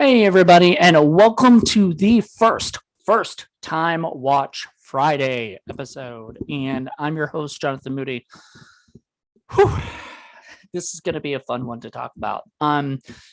Hey everybody, and welcome to the first time watch Friday episode. And I'm your host, Jonathan Moody. Whew. This is going to be a fun one to talk about.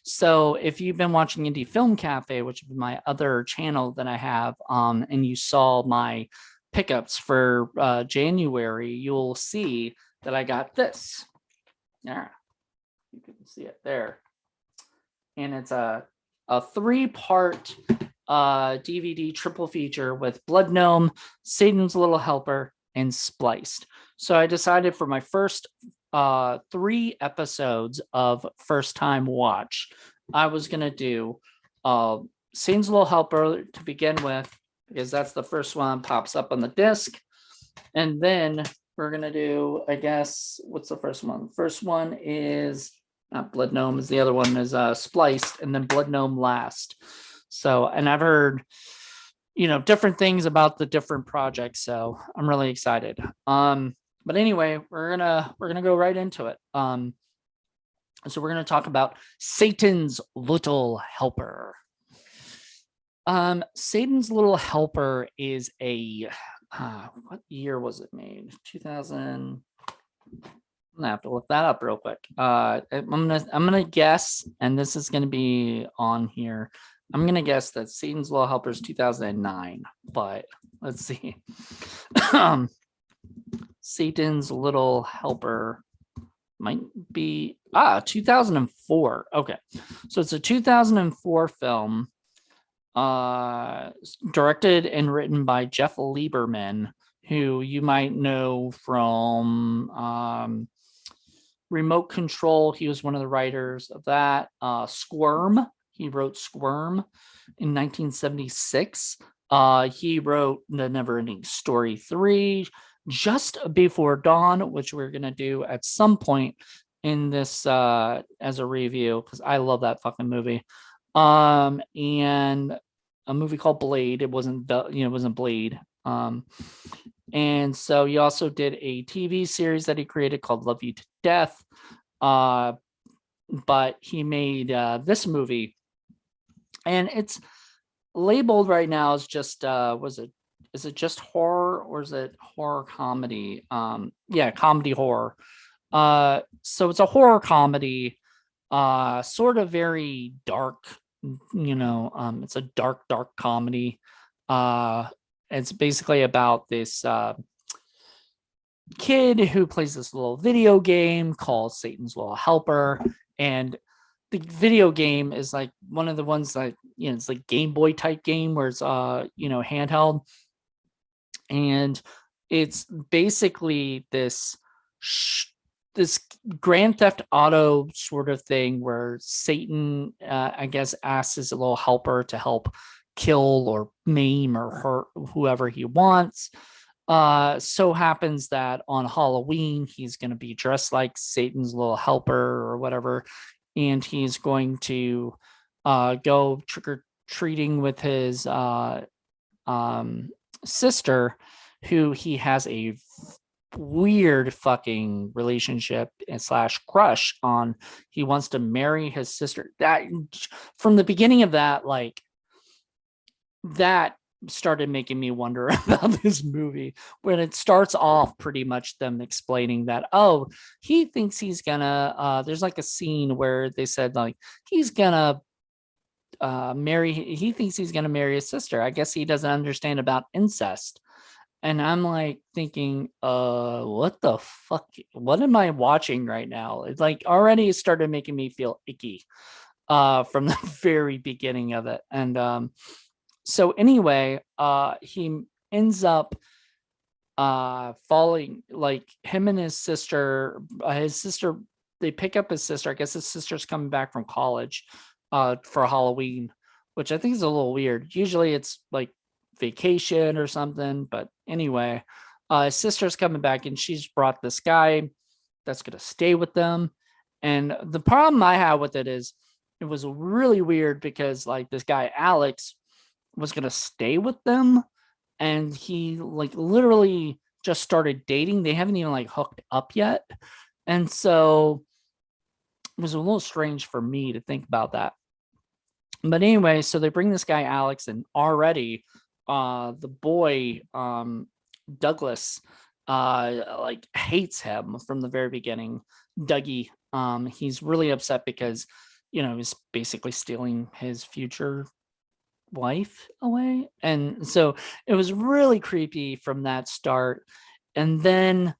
So if you've been watching Indie Film Cafe, which is my other channel that I have, and you saw my pickups for January, you'll see that I got this. Yeah, you can see it there, and it's a 3-part DVD triple feature with Blood Gnome, Satan's Little Helper, and Spliced. So I decided for my first 3 episodes of first time watch, I was gonna do Satan's Little Helper to begin with, because that's the first one that pops up on the disc. And then we're gonna do, I guess, what's the first one? First one is not Blood Gnome, is the other one is Spliced, and then Blood Gnome last. So, and I've heard, different things about the different projects, so I'm really excited. But anyway, we're gonna go right into it. So we're gonna talk about Satan's Little Helper. Satan's Little Helper is a what year was it made? 2000. I'm gonna have to look that up real quick. I'm gonna guess, and this is gonna be on here. I'm gonna guess that Satan's Little Helper is 2009, but let's see. Satan's Little Helper might be 2004. Okay, so it's a 2004 film, directed and written by Jeff Lieberman, who you might know from Remote Control. He was one of the writers of that. Squirm. He wrote Squirm in 1976. He wrote The Neverending Story 3, Just Before Dawn, which we're going to do at some point in this as a review, because I love that fucking movie. And a movie called Blade. It wasn't Blade. And so he also did a TV series that he created called Love You to Death. But he made this movie, and it's labeled right now as just is it just horror, or is it horror comedy? Yeah, comedy horror. So it's a horror comedy, sort of very dark, it's a dark comedy. It's basically about this kid who plays this little video game called Satan's Little Helper, and the video game is like one of the ones that, it's like Game Boy type game where it's handheld, and it's basically this Grand Theft Auto sort of thing where Satan, I guess, asks his little helper to help kill or maim or hurt whoever he wants. So happens that on Halloween, he's going to be dressed like Satan's Little Helper or whatever, and he's going to go trick-or-treating with his sister, who he has a weird fucking relationship / crush on. He wants to marry his sister. That, from the beginning of that, like, that started making me wonder about this movie, when it starts off pretty much them explaining that, he thinks he's gonna there's like a scene where they said, like, he's gonna he thinks he's gonna marry his sister. I guess he doesn't understand about incest. And I'm like thinking, what the fuck? What am I watching right now? It's like already started making me feel icky from the very beginning of it. And so anyway, he ends up falling, like, him and his sister, they pick up his sister. I guess his sister's coming back from college for Halloween, which I think is a little weird. Usually it's like vacation or something, but anyway, his sister's coming back, and she's brought this guy that's going to stay with them. And the problem I have with it is, it was really weird because, like, this guy Alex was going to stay with them, and he, like, literally just started dating. They haven't even, like, hooked up yet. And so it was a little strange for me to think about that. But anyway, so they bring this guy Alex, and already the boy Douglas like hates him from the very beginning. Dougie, he's really upset because he's basically stealing his future wife away. And so it was really creepy from that start. And then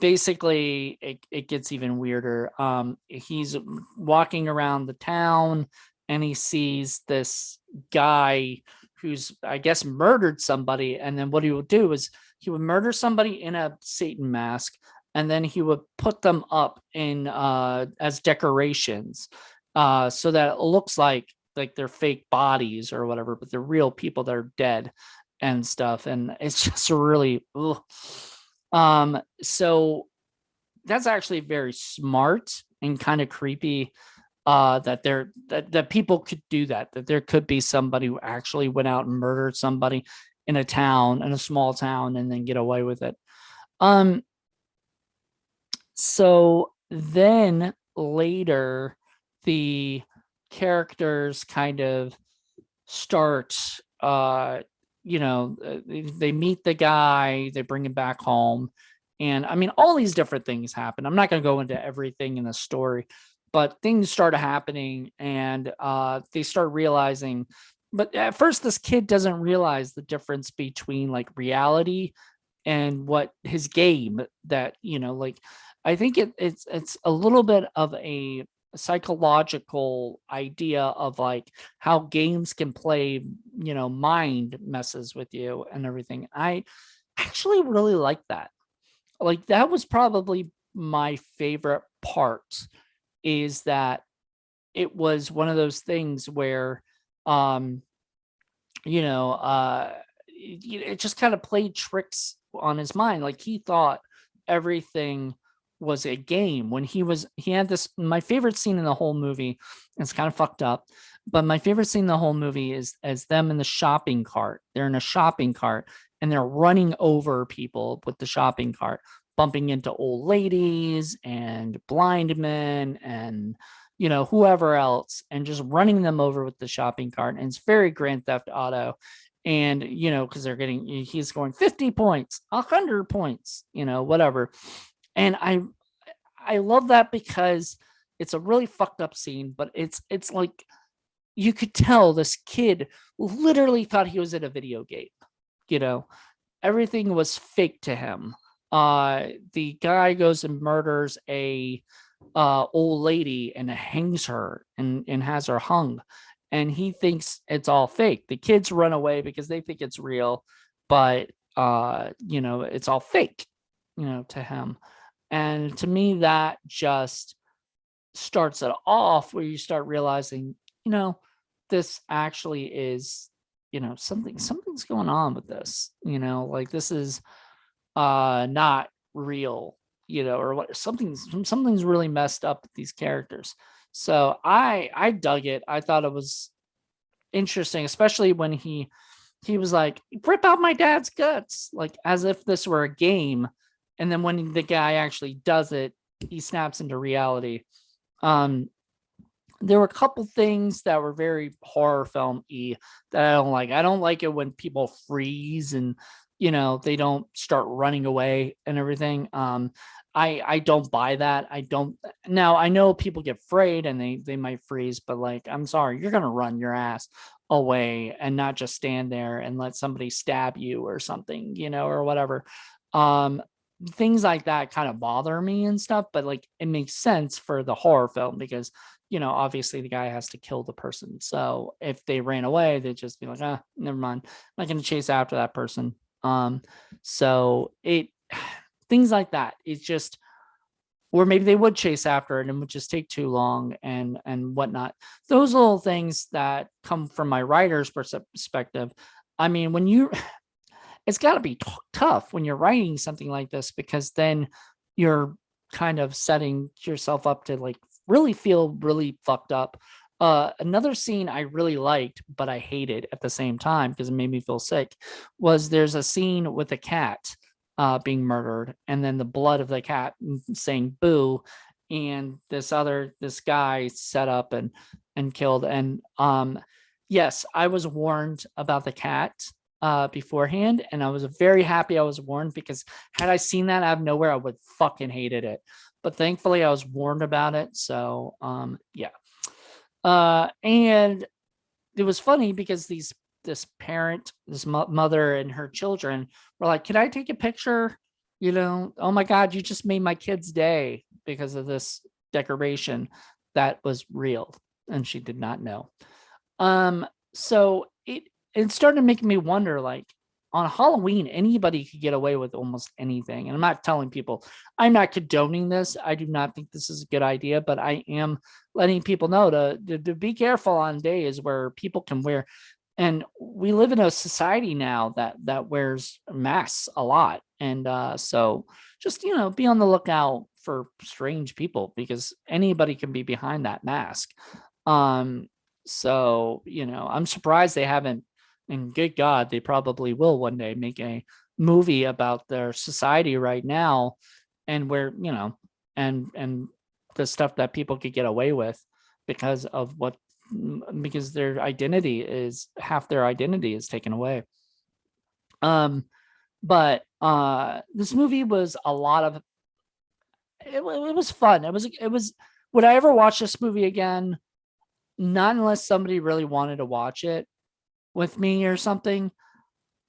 basically it gets even weirder. He's walking around the town and he sees this guy who's, I guess, murdered somebody. And then what he would do is he would murder somebody in a Satan mask, and then he would put them up in as decorations, so that it looks like they're fake bodies or whatever, but they're real people that are dead and stuff. And it's just really ugh. So that's actually very smart and kind of creepy, that people could do that there could be somebody who actually went out and murdered somebody in a small town, and then get away with it. So then later the characters kind of start, they meet the guy, they bring him back home. And I mean, all these different things happen. I'm not going to go into everything in the story, but things started happening, and they start realizing. But at first, this kid doesn't realize the difference between like reality and what his game, that like, I think it's a little bit of a psychological idea of like how games can play, mind messes with you and everything. I actually really like that. Like, that was probably my favorite part, is that it was one of those things where it just kind of played tricks on his mind. Like, he thought everything was a game when he had this. My favorite scene in the whole movie, it's kind of fucked up, but my favorite scene in the whole movie is as them in the shopping cart. They're in a shopping cart and they're running over people with the shopping cart, bumping into old ladies and blind men and whoever else, and just running them over with the shopping cart. And it's very Grand Theft Auto. And because he's going 50 points, 100 points, whatever. And I love that because it's a really fucked up scene, but it's like you could tell this kid literally thought he was in a video game. Everything was fake to him. The guy goes and murders a old lady and hangs her and has her hung, and he thinks it's all fake. The kids run away because they think it's real, but it's all fake, to him. And to me, that just starts it off, where you start realizing, this actually is, something's going on with this, like this is not real, or what, something's really messed up with these characters. So I dug it. I thought it was interesting, especially when he was like, rip out my dad's guts, like as if this were a game. And then when the guy actually does it, he snaps into reality. There were a couple things that were very horror film-y that I don't like. I don't like it when people freeze and they don't start running away and everything. I don't buy that. Now I know people get afraid and they might freeze, but like, I'm sorry, you're gonna run your ass away and not just stand there and let somebody stab you or something, or whatever. Things like that kind of bother me and stuff, but like it makes sense for the horror film because obviously the guy has to kill the person. So if they ran away, they'd just be like, never mind, I'm not going to chase after that person. So things like that, it's just, or maybe they would chase after it and it would just take too long and whatnot. Those little things that come from my writer's perspective. I mean, it's got to be tough when you're writing something like this, because then you're kind of setting yourself up to like really feel really fucked up. Another scene I really liked, but I hated at the same time because it made me feel sick, was there's a scene with a cat being murdered, and then the blood of the cat saying boo. and this guy set up and killed. And yes, I was warned about the cat beforehand, and I was very happy I was warned, because had I seen that out of nowhere, I would fucking hated it. But thankfully I was warned about it. So yeah. And it was funny because this parent, this mother and her children were like, "Can I take a picture? Oh my God, you just made my kid's day because of this decoration that was real." And she did not know. So it started making me wonder, like, on Halloween, anybody could get away with almost anything. And I'm not telling people, I'm not condoning this. I do not think this is a good idea, but I am letting people know to be careful on days where people can wear. And we live in a society now that wears masks a lot. And so just, be on the lookout for strange people, because anybody can be behind that mask. So, I'm surprised they haven't, and good God, they probably will one day make a movie about their society right now, and where, and the stuff that people could get away with because of because their identity is half their identity is taken away. But this movie was a lot of it was fun. It was would I ever watch this movie again? Not unless somebody really wanted to watch it with me or something.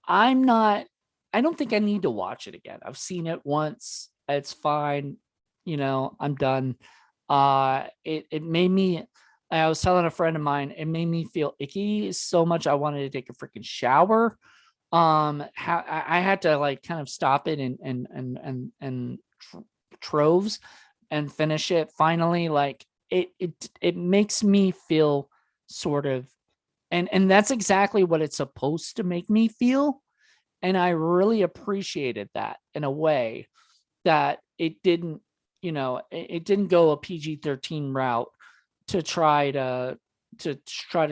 I don't think I need to watch it again. I've seen it once. It's fine. I'm done. It made me, I was telling a friend of mine, it made me feel icky so much I wanted to take a freaking shower. I had to like kind of stop it and troves and finish it finally. Like it makes me feel sort of, and that's exactly what it's supposed to make me feel. And I really appreciated that in a way that it didn't, it didn't go a PG-13 route to try to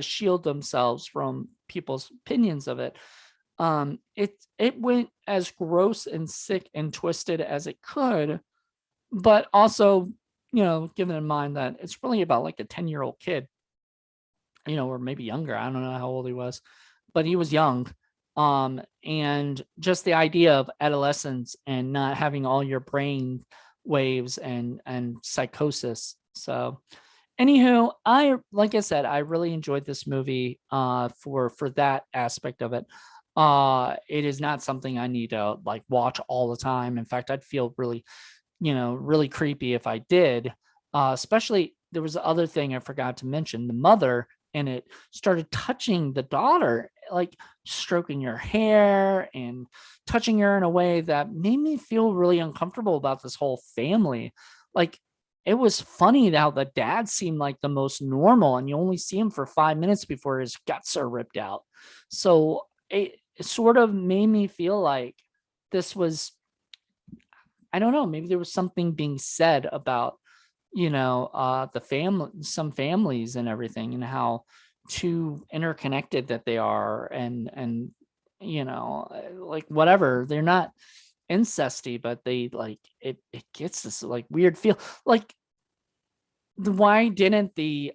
shield themselves from people's opinions of it. It went as gross and sick and twisted as it could, but also, given in mind that it's really about like a 10-year-old kid, or maybe younger. I don't know how old he was, but he was young. And just the idea of adolescence and not having all your brain waves and psychosis. So anywho, like I said, I really enjoyed this movie for that aspect of it. It is not something I need to like watch all the time. In fact, I'd feel really, really creepy if I did. Especially, there was the other thing I forgot to mention. The mother in it started touching the daughter, like stroking her hair and touching her in a way that made me feel really uncomfortable about this whole family. Like, it was funny how the dad seemed like the most normal, and you only see him for 5 minutes before his guts are ripped out. So it sort of made me feel like this was, I don't know, maybe there was something being said about, the family, some families and everything, and how too interconnected that they are. And, like whatever, they're not incesty, but they like, it gets this like weird feel. Like, why didn't the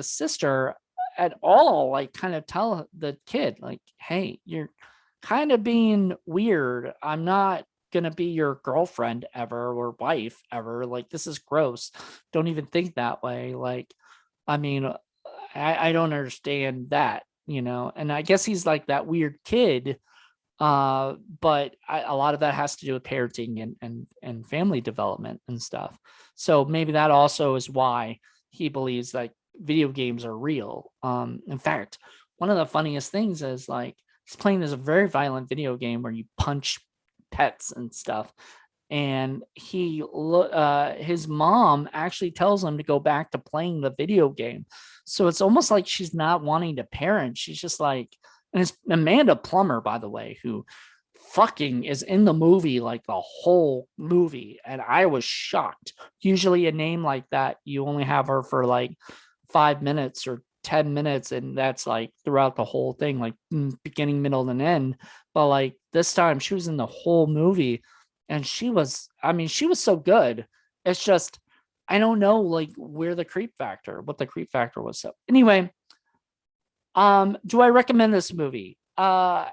sister at all like kind of tell the kid, like, hey, you're kind of being weird. I'm not gonna be your girlfriend ever or wife ever. Like, this is gross. Don't even think that way. Like, I mean, I don't understand that, and I guess he's like that weird kid. But a lot of that has to do with parenting and family development and stuff. So maybe that also is why he believes like video games are real. In fact, one of the funniest things is like he's playing this very violent video game where you punch pets and stuff, and his mom actually tells him to go back to playing the video game. So it's almost like she's not wanting to parent. She's just like, and it's Amanda Plummer, by the way, who fucking is in the movie like the whole movie, and I was shocked. Usually a name like that, you only have her for like 5 minutes or 10 minutes, and that's like throughout the whole thing, like beginning, middle, and end. But like this time she was in the whole movie, and she was so good. It's just, I don't know like what the creep factor was. So anyway, do I recommend this movie? I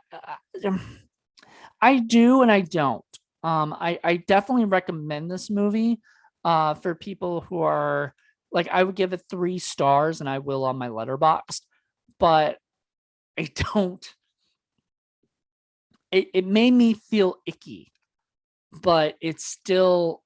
do and I don't. I definitely recommend this movie for people who are like, I would give it 3 stars and I will on my letterbox, but I don't. It made me feel icky, but it still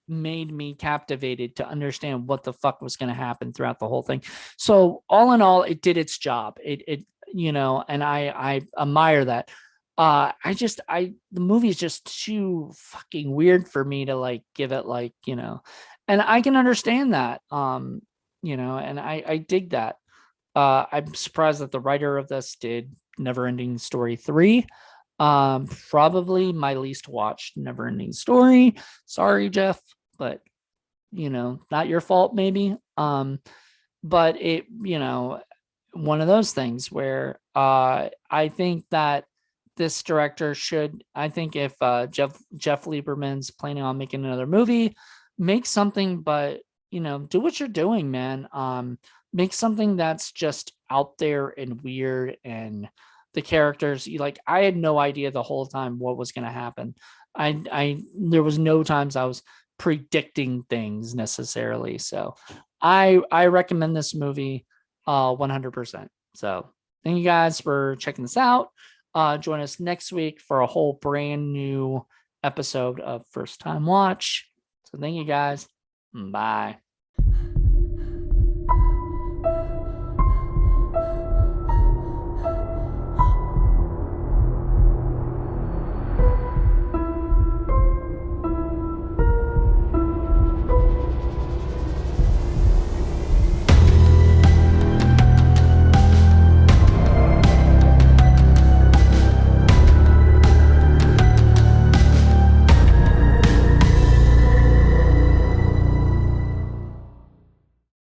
made me captivated to understand what the fuck was going to happen throughout the whole thing. So all in all, it did its job. It and I admire that. The movie is just too fucking weird for me to like give it like, and I can understand that. And I dig that. I'm surprised that the writer of this did Neverending Story 3. Probably my least watched Neverending Story. Sorry, Jeff, but not your fault, maybe. But it, one of those things where I think that this director should, I think if Jeff Lieberman's planning on making another movie, make something, but do what you're doing, man. Make something that's just out there and weird, and the characters, like, I had no idea the whole time what was going to happen. I there was no times I was predicting things necessarily. So I recommend this movie 100%. So thank you guys for checking this out. Join us next week for a whole brand new episode of First Time Watch. So thank you guys. Bye.